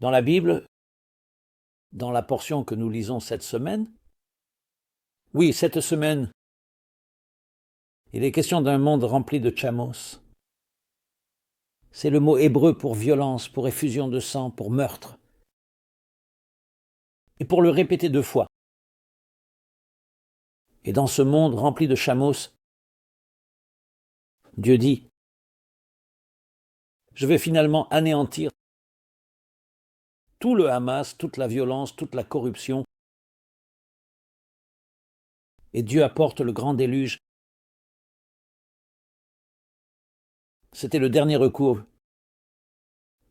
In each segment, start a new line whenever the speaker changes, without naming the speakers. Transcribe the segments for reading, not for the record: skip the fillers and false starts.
Dans la Bible, dans la portion que nous lisons cette semaine, oui, cette semaine, il est question d'un monde rempli de chamos. C'est le mot hébreu pour violence, pour effusion de sang, pour meurtre. Et pour le répéter 2 fois. Et dans ce monde rempli de chamos, Dieu dit, je vais finalement anéantir tout le Hamas, toute la violence, toute la corruption. Et Dieu apporte le grand déluge. C'était le dernier recours,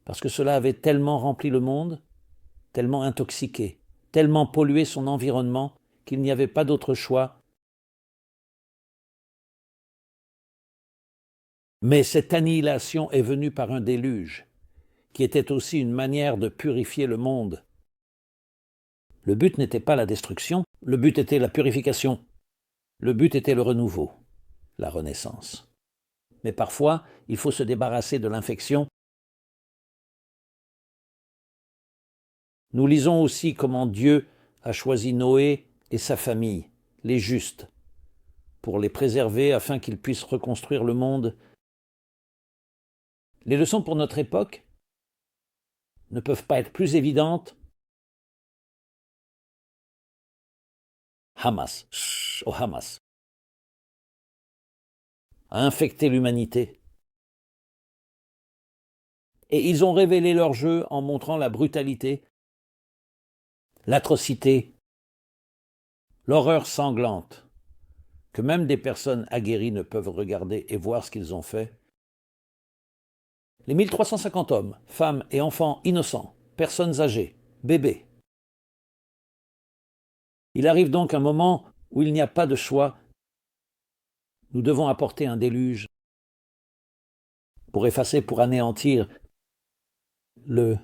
parce que cela avait tellement rempli le monde, tellement intoxiqué, tellement pollué son environnement, qu'il n'y avait pas d'autre choix. Mais cette annihilation est venue par un déluge, qui était aussi une manière de purifier le monde. Le but n'était pas la destruction, le but était la purification. Le but était le renouveau, la renaissance. Mais parfois, il faut se débarrasser de l'infection. Nous lisons aussi comment Dieu a choisi Noé et sa famille, les justes, pour les préserver afin qu'ils puissent reconstruire le monde. Les leçons pour notre époque ne peuvent pas être plus évidentes. Hamas a infecté l'humanité. Et ils ont révélé leur jeu en montrant la brutalité, l'atrocité, l'horreur sanglante, que même des personnes aguerries ne peuvent regarder et voir ce qu'ils ont fait. Les 1350 hommes, femmes et enfants innocents, personnes âgées, bébés. Il arrive donc un moment où il n'y a pas de choix. Nous devons apporter un déluge pour effacer, pour anéantir le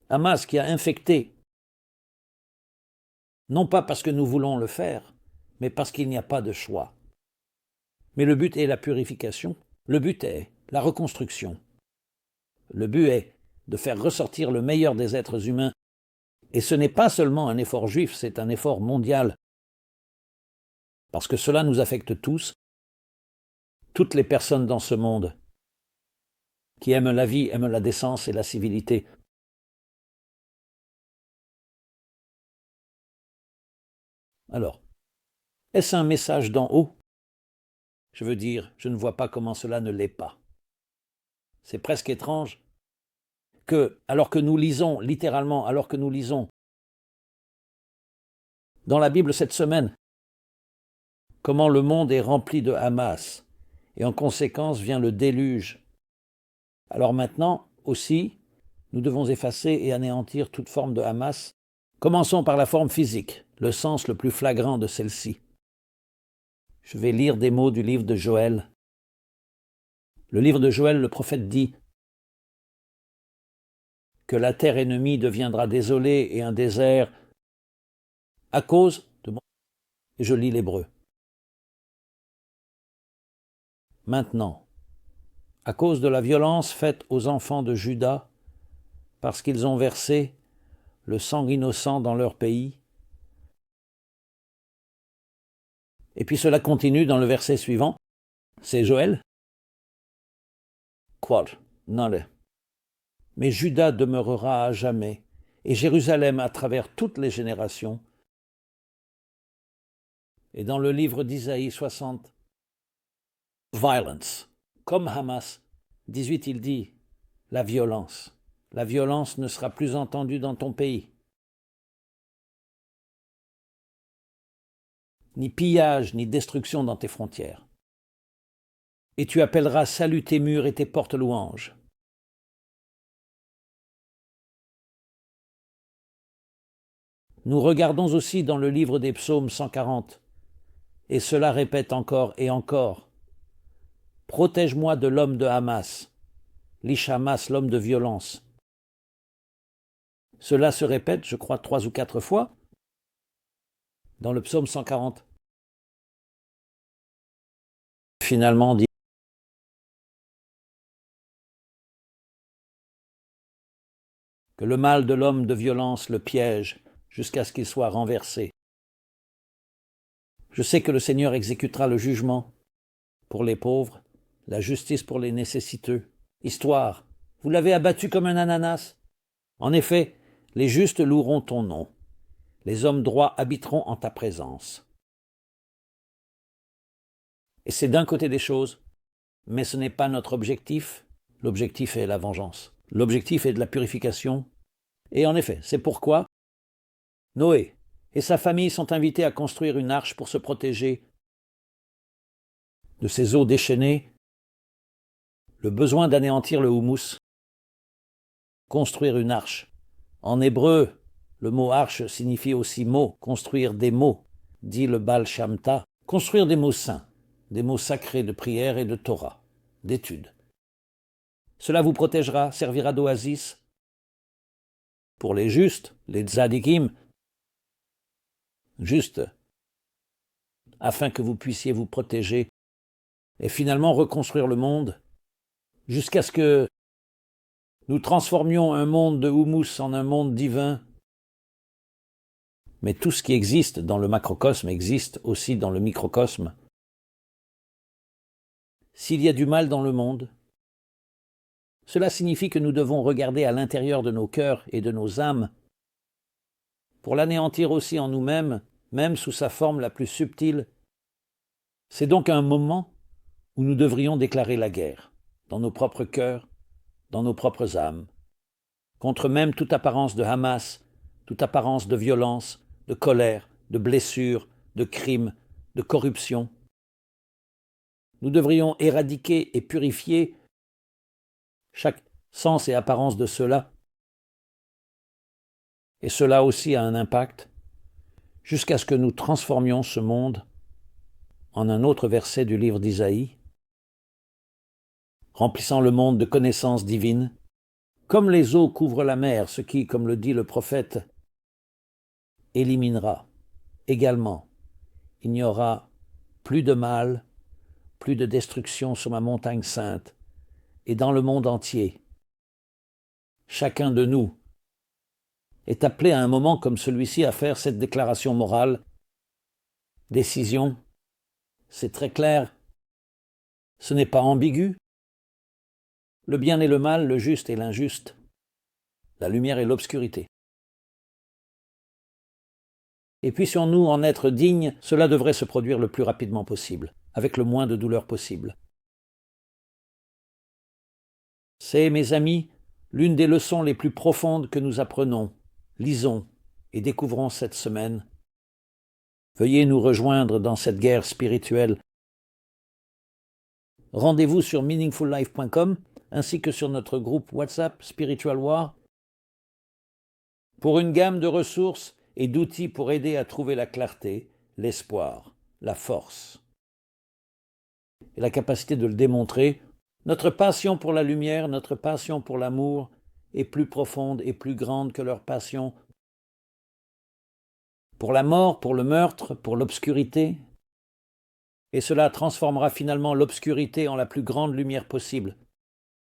Hamas qui a infecté, non pas parce que nous voulons le faire, mais parce qu'il n'y a pas de choix. Mais le but est la purification, le but est la reconstruction. Le but est de faire ressortir le meilleur des êtres humains. Et ce n'est pas seulement un effort juif, c'est un effort mondial. Parce que cela nous affecte tous, toutes les personnes dans ce monde qui aiment la vie, aiment la décence et la civilité. Alors, est-ce un message d'en haut? Je veux dire, je ne vois pas comment cela ne l'est pas. C'est presque étrange que, alors que nous lisons, littéralement, alors que nous lisons dans la Bible cette semaine, comment le monde est rempli de Hamas, et en conséquence vient le déluge. Alors maintenant, aussi, nous devons effacer et anéantir toute forme de Hamas. Commençons par la forme physique, le sens le plus flagrant de celle-ci. Je vais lire des mots du livre de Joël. Le livre de Joël, le prophète dit que la terre ennemie deviendra désolée et un désert à cause de... Et je lis l'hébreu. Maintenant, à cause de la violence faite aux enfants de Juda, parce qu'ils ont versé le sang innocent dans leur pays. Et puis cela continue dans le verset suivant. C'est Joël. Quod, nale. Mais Juda demeurera à jamais, et Jérusalem à travers toutes les générations. Et dans le livre d'Isaïe 60, violence, comme Hamas, 18, il dit, la violence ne sera plus entendue dans ton pays. Ni pillage, ni destruction dans tes frontières. Et tu appelleras salut tes murs et tes portes louanges. Nous regardons aussi dans le livre des psaumes 140, et cela répète encore et encore. Protège-moi de l'homme de Hamas, l'Ish Hamas, l'homme de violence. Cela se répète, je crois, 3 ou 4 fois dans le psaume 140. Finalement, dit que le mal de l'homme de violence le piège jusqu'à ce qu'il soit renversé. Je sais que le Seigneur exécutera le jugement pour les pauvres, la justice pour les nécessiteux. Histoire, vous l'avez abattu comme un ananas. En effet, les justes loueront ton nom. Les hommes droits habiteront en ta présence. Et c'est d'un côté des choses, mais ce n'est pas notre objectif. L'objectif est la vengeance. L'objectif est de la purification. Et en effet, c'est pourquoi Noé et sa famille sont invités à construire une arche pour se protéger de ces eaux déchaînées, le besoin d'anéantir le houmous. Construire une arche. En hébreu, le mot arche signifie aussi mot, construire des mots, dit le Baal Shamta, construire des mots saints, des mots sacrés de prière et de Torah, d'étude. Cela vous protégera, servira d'oasis pour les justes, les tzadikim, justes, afin que vous puissiez vous protéger et finalement reconstruire le monde jusqu'à ce que nous transformions un monde de houmous en un monde divin. Mais tout ce qui existe dans le macrocosme existe aussi dans le microcosme. S'il y a du mal dans le monde, cela signifie que nous devons regarder à l'intérieur de nos cœurs et de nos âmes pour l'anéantir aussi en nous-mêmes, même sous sa forme la plus subtile. C'est donc un moment où nous devrions déclarer la guerre, dans nos propres cœurs, dans nos propres âmes, contre même toute apparence de Hamas, toute apparence de violence, de colère, de blessure, de crime, de corruption. Nous devrions éradiquer et purifier chaque sens et apparence de cela. Et cela aussi a un impact, jusqu'à ce que nous transformions ce monde en un autre verset du livre d'Isaïe, remplissant le monde de connaissances divines, comme les eaux couvrent la mer, ce qui, comme le dit le prophète, éliminera également. Il n'y aura plus de mal, plus de destruction sur ma montagne sainte, et dans le monde entier. Chacun de nous est appelé à un moment comme celui-ci à faire cette déclaration morale. Décision, c'est très clair, ce n'est pas ambigu. Le bien et le mal, le juste et l'injuste, la lumière et l'obscurité. Et puissions-nous en être dignes, cela devrait se produire le plus rapidement possible, avec le moins de douleur possible. C'est, mes amis, l'une des leçons les plus profondes que nous apprenons, lisons et découvrons cette semaine. Veuillez nous rejoindre dans cette guerre spirituelle. Rendez-vous sur meaningfullife.com ainsi que sur notre groupe WhatsApp Spiritual War pour une gamme de ressources et d'outils pour aider à trouver la clarté, l'espoir, la force et la capacité de le démontrer. Notre passion pour la lumière, notre passion pour l'amour est plus profonde et plus grande que leur passion pour la mort, pour le meurtre, pour l'obscurité. Et cela transformera finalement l'obscurité en la plus grande lumière possible.